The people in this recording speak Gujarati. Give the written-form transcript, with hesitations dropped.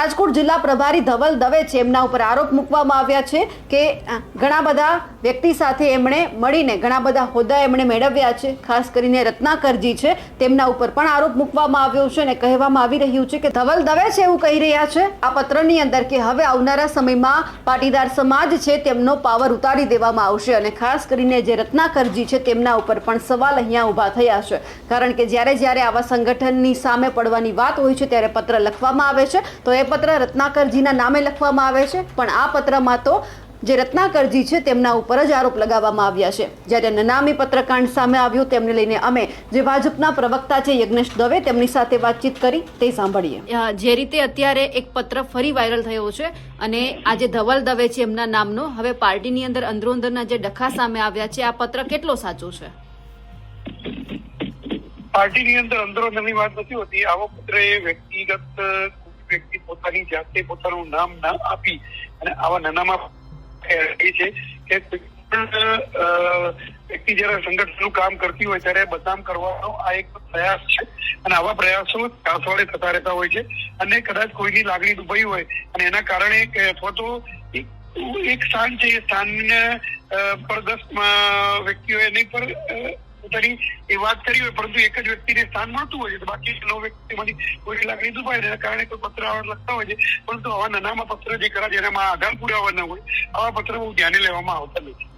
રાજકોટ જિલ્લા પ્રભારી ધવલ દવે છે એમના ઉપર આરોપ મૂકવામાં આવ્યા છે કે ઘણા બધા વ્યક્તિ સાથે એમણે મળીને ઘણા બધા હોદ્દા એમણે મેળવ્યા છે। ખાસ કરીને રત્નાકરજી છે તેમના ઉપર પણ આરોપ મૂકવામાં આવ્યો છે અને કહેવામાં આવી રહ્યું છે કે ધવલ દવે છે એવું કહી રહ્યા છે આ પત્રની અંદર કે હવે આવનારા સમયમાં પાટીદાર સમાજ છે તેમનો પાવર ઉતારી દેવામાં આવશે અને ખાસ કરીને જે રત્નાકરજી છે તેમના ઉપર પણ સવાલ અહીંયા ઊભા થયા છે। કારણ કે જ્યારે આવા સંગઠનની સામે પડવાની વાત હોય છે ત્યારે પત્ર લખવામાં આવે છે તો એ પત્ર રત્નાકરજીના નામે લખવામાં આવે છે પણ આ પત્રમાં તો જે રત્નાકરજી છે તેમના ઉપર જ આરોપ લગાવવામાં આવ્યા છે। જ્યારે નનામી પત્રકાંડ સામે આવ્યું તેમને લઈને અમે જે ભાજપના પ્રવક્તા છે યજ્ઞેશ દવે તેમની સાથે વાતચીત કરી તે સાંભળીએ। જે રીતે અત્યારે એક પત્ર ફરી વાયરલ થયો છે અને આજે ધવલ દવે છે એમના નામનો હવે પાર્ટીની અંદર અંદરોઅંદરના જે ડખા સામે આવ્યા છે આ પત્ર કેટલો સાચો છે? પાર્ટીની અંદર અંદરોઅંદરની વાત નથી હોતી। આવો પત્ર એ વ્યક્તિ પોતાની જાતે પોતાનું નામ ના આપી અને આવા નાનામાં છે કે વ્યક્તિ જયારે સંગઠનનું કામ કરતી હોય ત્યારે બદનામ કરવાનો આ એક પ્રયાસ છે અને આવા પ્રયાસો કાસવાડે થતા રહેતા હોય છે અને કદાચ કોઈની લાગણી દુભાઈ હોય અને એના કારણે અથવા તો એક સ્થાન છે એ સ્થાનને પર 10 વ્યક્તિઓએ એની પર પોતાની એ વાત કરી હોય પરંતુ એક જ વ્યક્તિને સ્થાન મળતું હોય છે તો બાકી 9 વ્યક્તિમાંથી કોઈની લાગણી દુભાય એના કારણે કોઈ પત્ર લખતા હોય છે પરંતુ આવા નાનામાં પત્ર જે કરા જેનામાં આધાર પુરાવા ન હોય આવા પત્ર બહુ ધ્યાને લેવામાં આવતા નથી।